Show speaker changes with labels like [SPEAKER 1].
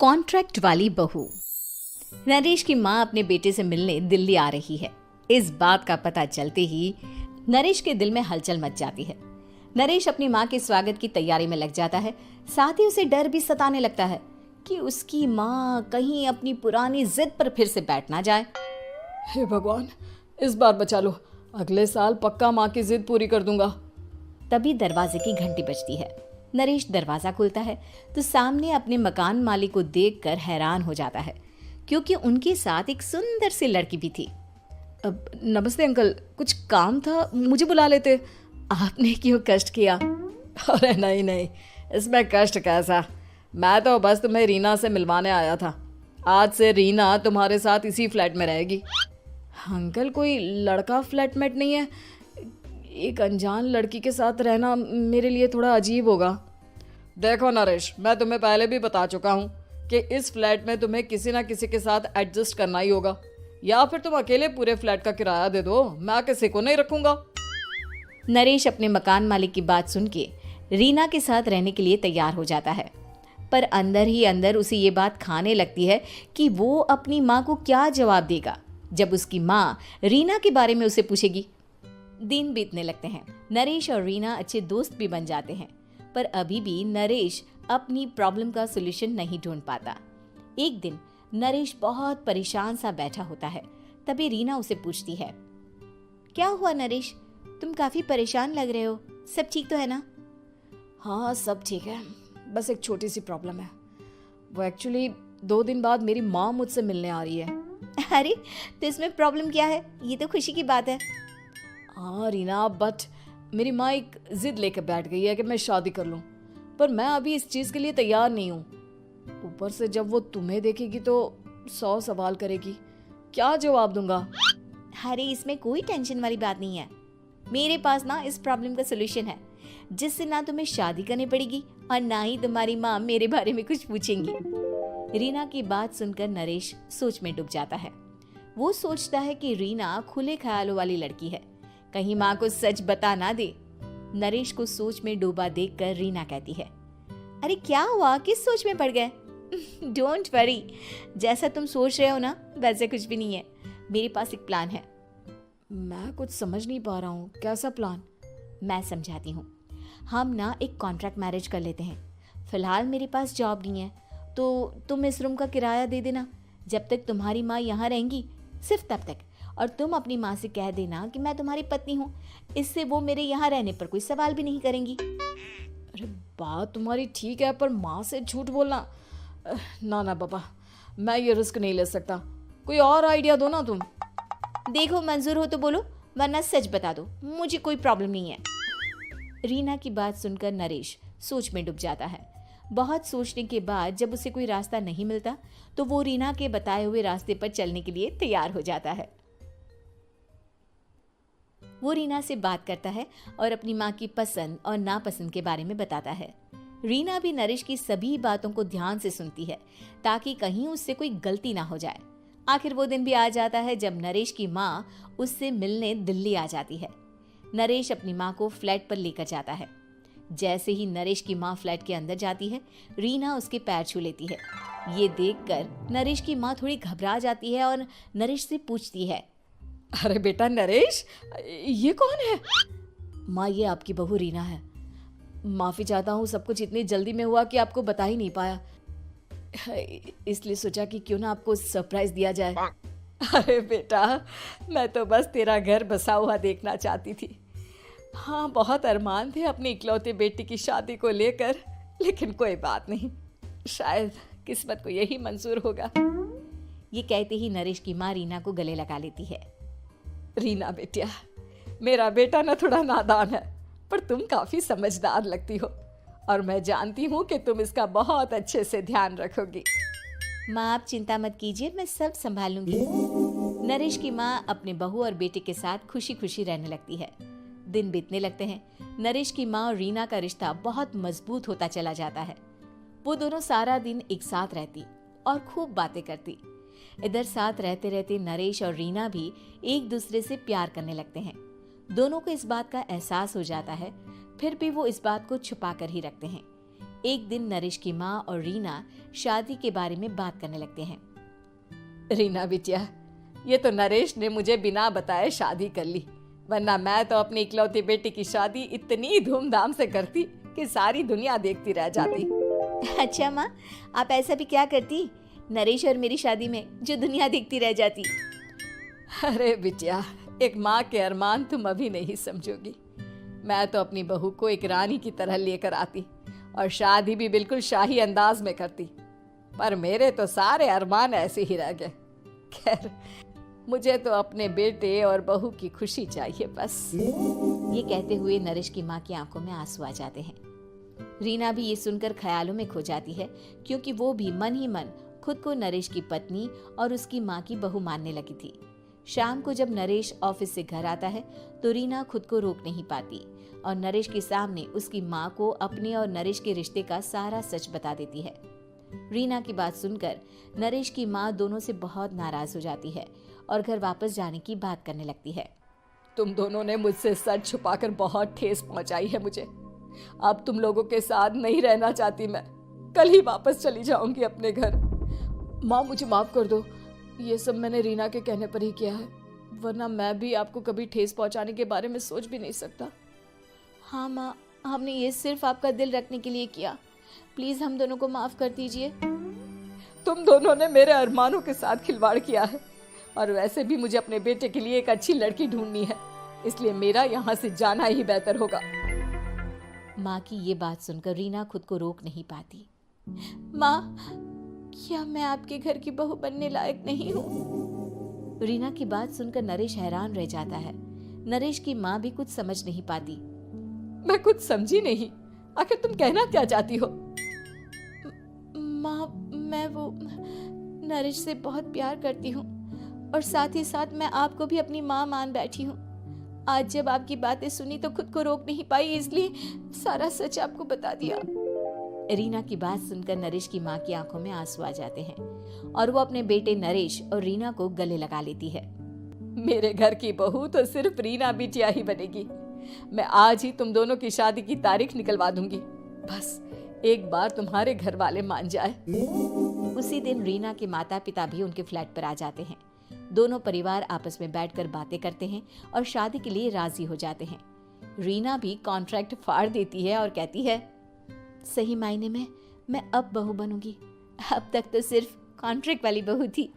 [SPEAKER 1] Contract वाली बहू। नरेश की माँ अपने बेटे से मिलने दिल्ली आ रही है। इस बात का पता चलते ही नरेश के दिल में हलचल मच जाती है। नरेश अपनी माँ के स्वागत की तैयारी में लग जाता है। साथ ही उसे डर भी सताने लगता है कि उसकी माँ कहीं अपनी पुरानी जिद पर फिर से बैठ ना जाए।
[SPEAKER 2] हे भगवान, इस बार बचा लो, अगले साल पक्का माँ की जिद पूरी कर दूंगा।
[SPEAKER 1] तभी दरवाजे की घंटी बजती है। नरेश दरवाजा खोलता है तो सामने अपने मकान मालिक को देखकर हैरान हो जाता है, क्योंकि उनके साथ एक सुंदर सी लड़की भी थी।
[SPEAKER 2] अब नमस्ते अंकल, कुछ काम था, मुझे बुला लेते।
[SPEAKER 1] आपने क्यों कष्ट किया?
[SPEAKER 2] अरे नहीं नहीं, इसमें कष्ट कैसा, मैं तो बस तुम्हें रीना से मिलवाने आया था। आज से रीना तुम्हारे साथ इसी फ्लैट में रहेगी। अंकल, कोई लड़का फ्लैटमेट नहीं है? एक अनजान लड़की के साथ रहना मेरे लिए थोड़ा अजीब होगा। देखो नरेश, मैं तुम्हें पहले भी बता चुका हूँ कि इस फ्लैट में तुम्हें किसी ना किसी के साथ एडजस्ट करना ही होगा, या फिर तुम अकेले पूरे फ्लैट का किराया दे दो, मैं किसी को नहीं रखूंगा।
[SPEAKER 1] नरेश अपने मकान मालिक की बात सुन के रीना के साथ रहने के लिए तैयार हो जाता है, पर अंदर ही अंदर उसे ये बात खाने लगती है कि वो अपनी माँ को क्या जवाब देगा जब उसकी माँ रीना के बारे में उसे पूछेगी। दिन बीतने लगते हैं। नरेश और रीना अच्छे दोस्त भी बन जाते हैं, पर अभी भी नरेश अपनी प्रॉब्लम का सलूशन नहीं ढूंढ पाता। एक दिन नरेश बहुत परेशान सा बैठा होता है। तभी रीना उसे पूछती है, क्या हुआ नरेश, तुम काफी परेशान लग रहे हो, सब ठीक तो है ना?
[SPEAKER 2] हाँ सब ठीक है, बस एक छोटी सी प्रॉब्लम है। वो एक्चुअली 2 दिन बाद मेरी माँ मुझसे मिलने आ रही है।
[SPEAKER 1] अरे तो इसमें प्रॉब्लम क्या है, ये तो खुशी की बात है।
[SPEAKER 2] हाँ रीना, बट मेरी माँ एक जिद लेकर बैठ गई है कि मैं शादी कर लूँ, पर मैं अभी इस चीज़ के लिए तैयार नहीं हूँ। ऊपर से जब वो तुम्हें देखेगी तो 100 सवाल करेगी, क्या जवाब दूंगा?
[SPEAKER 1] अरे इसमें कोई टेंशन वाली बात नहीं है, मेरे पास ना इस प्रॉब्लम का सोल्यूशन है, जिससे ना तुम्हें शादी करनी पड़ेगी और ना ही तुम्हारी माँ मेरे बारे में कुछ पूछेंगी। रीना की बात सुनकर नरेश सोच में डूब जाता है। वो सोचता है कि रीना खुले ख्यालों वाली लड़की है, कहीं माँ को सच बता ना दे। नरेश को सोच में डूबा देखकर रीना कहती है, अरे क्या हुआ, किस सोच में पड़ गए? डोंट वरी, जैसा तुम सोच रहे हो ना वैसे कुछ भी नहीं है, मेरे पास एक प्लान है।
[SPEAKER 2] मैं कुछ समझ नहीं पा रहा हूँ, कैसा प्लान?
[SPEAKER 1] मैं समझाती हूँ। हम ना एक कॉन्ट्रैक्ट मैरिज कर लेते हैं। फिलहाल मेरे पास जॉब नहीं है, तो तुम इस रूम का किराया दे देना जब तक तुम्हारी माँ यहाँ रहेंगी, सिर्फ तब तक। और तुम अपनी माँ से कह देना कि मैं तुम्हारी पत्नी हूँ, इससे वो मेरे यहाँ रहने पर कोई सवाल भी नहीं करेंगी।
[SPEAKER 2] अरे बात तुम्हारी ठीक है, पर माँ से झूठ बोलना, ना ना पापा, मैं ये रिस्क नहीं ले सकता। कोई और आइडिया दो ना तुम।
[SPEAKER 1] देखो मंजूर हो तो बोलो, वरना सच बता दो, मुझे कोई प्रॉब्लम नहीं है। रीना की बात सुनकर नरेश सोच में डूब जाता है। बहुत सोचने के बाद जब उसे कोई रास्ता नहीं मिलता तो वो रीना के बताए हुए रास्ते पर चलने के लिए तैयार हो जाता है। वो रीना से बात करता है और अपनी माँ की पसंद और नापसंद के बारे में बताता है। रीना भी नरेश की सभी बातों को ध्यान से सुनती है, ताकि कहीं उससे कोई गलती ना हो जाए। आखिर वो दिन भी आ जाता है जब नरेश की माँ उससे मिलने दिल्ली आ जाती है। नरेश अपनी माँ को फ्लैट पर लेकर जाता है। जैसे ही नरेश की माँ फ्लैट के अंदर जाती है, रीना उसके पैर छू लेती है। ये देखकर नरेश की माँ थोड़ी घबरा जाती है और नरेश से पूछती है,
[SPEAKER 2] अरे बेटा नरेश, ये कौन है?
[SPEAKER 1] माँ, ये आपकी बहू रीना है।
[SPEAKER 2] माफ़ी चाहता हूँ, सब कुछ इतनी जल्दी में हुआ कि आपको बता ही नहीं पाया, इसलिए सोचा कि क्यों ना आपको सरप्राइज दिया जाए। अरे बेटा, मैं तो बस तेरा घर बसा हुआ देखना चाहती थी। हाँ, बहुत अरमान थे अपनी इकलौते बेटी की शादी को लेकर, लेकिन कोई बात नहीं, शायद किस्मत को यही मंजूर होगा।
[SPEAKER 1] ये कहते ही नरेश की माँ रीना को गले लगा लेती है।
[SPEAKER 2] रीना बेटिया, मेरा बेटा ना थोड़ा नादान है, पर तुम काफी समझदार लगती हो, और मैं जानती हूँ कि तुम इसका बहुत अच्छे से ध्यान रखोगी।
[SPEAKER 1] माँ आप चिंता मत कीजिए, मैं सब संभाल लूंगी। नरेश की माँ अपने बहू और बेटे के साथ खुशी खुशी रहने लगती है। दिन बीतने लगते हैं। नरेश की माँ और रीना का रिश्ता बहुत मजबूत होता चला जाता है। वो दोनों सारा दिन एक साथ रहती और खूब बातें करती। इधर साथ रहते रहते नरेश और रीना भी एक दूसरे से प्यार करने लगते हैं। दोनों को इस बात का एहसास हो जाता है, फिर भी वो इस बात को छुपा कर ही रखते हैं। एक दिन नरेश की माँ और रीना शादी के बारे में बात करने लगते हैं।
[SPEAKER 2] रीना बिटिया, ये तो नरेश ने मुझे बिना बताए शादी कर ली, वरना मैं तो अपनी इकलौती बेटी की शादी इतनी धूमधाम से करती कि सारी दुनिया देखती रह जाती।
[SPEAKER 1] अच्छा माँ, आप ऐसा भी क्या करती नरेश और मेरी शादी में जो दुनिया देखती रह जाती?
[SPEAKER 2] अरे बिटिया, एक माँ के अरमान तुम अभी नहीं समझोगी। मैं तो अपनी बहू को एक रानी की तरह लेकर आती और शादी भी बिल्कुल शाही अंदाज में करती, पर मेरे तो सारे अरमान ऐसे ही रह गए। खैर, मुझे तो अपने बेटे और बहू की खुशी चाहिए बस।
[SPEAKER 1] ये कहते हुए नरेश की माँ की आंखों में आंसू आ जाते हैं। रीना भी ये सुनकर ख्यालों में खो जाती है, क्योंकि वो भी मन ही मन खुद को नरेश की पत्नी और उसकी माँ की बहू मानने लगी थी। शाम को जब नरेश ऑफिस से घर आता है तो रीना खुद को रोक नहीं पाती और नरेश के सामने उसकी माँ को अपने और नरेश के रिश्ते का सारा सच बता देती है। रीना की बात सुनकर नरेश की माँ दोनों से बहुत नाराज हो जाती है और घर वापस जाने की बात करने लगती है।
[SPEAKER 2] तुम दोनों ने मुझसे सच छुपाकर बहुत ठेस पहुंचाई है मुझे। अब तुम लोगों के साथ नहीं रहना चाहती मैं, कल ही वापस चली जाऊंगी अपने घर। माँ, मुझे माफ कर दो, ये सब मैंने रीना के कहने पर ही किया है, वरना मैं भी आपको कभी ठेस पहुंचाने के बारे में सोच भी नहीं सकता।
[SPEAKER 1] हाँ माँ, हमने ये सिर्फ आपका दिल रखने के लिए किया, प्लीज हम दोनों को माफ कर दीजिए।
[SPEAKER 2] तुम दोनों ने मेरे अरमानों के साथ खिलवाड़ किया है, और वैसे भी मुझे अपने बेटे के लिए एक अच्छी लड़की ढूंढनी है, इसलिए मेरा यहाँ से जाना ही बेहतर होगा।
[SPEAKER 1] माँ की ये बात सुनकर रीना खुद को रोक नहीं पाती। माँ, क्या मैं आपके घर की बहू बनने लायक नहीं हूँ? रीना की बात सुनकर नरेश हैरान रह जाता है। नरेश की माँ भी कुछ समझ नहीं पाती।
[SPEAKER 2] मैं कुछ समझी नहीं, आखिर तुम कहना क्या चाहती हो?
[SPEAKER 1] माँ, मैं वो नरेश से बहुत प्यार करती हूँ और साथ ही साथ मैं आपको भी अपनी माँ मान बैठी हूँ। आज जब आपकी बातें सुनी तो खुद को रोक नहीं पाई, इसलिए सारा सच आपको बता दिया। रीना की बात सुनकर नरेश की माँ की आंखों में आंसू आ जाते हैं और वो अपने बेटे नरेश और रीना को गले लगा लेती है।
[SPEAKER 2] मेरे घर की बहू तो सिर्फ रीना बिटिया ही बनेगी। मैं आज ही तुम दोनों की शादी की तारीख निकलवा दूंगी, बस एक बार तुम्हारे घर वाले मान जाए।
[SPEAKER 1] उसी दिन रीना के माता पिता भी उनके फ्लैट पर आ जाते हैं। दोनों परिवार आपस में बैठकर बातें करते हैं और शादी के लिए राजी हो जाते हैं। रीना भी कॉन्ट्रैक्ट फाड़ देती है और कहती है, सही मायने में मैं अब बहू बनूंगी, अब तक तो सिर्फ कॉन्ट्रैक्ट वाली बहू थी।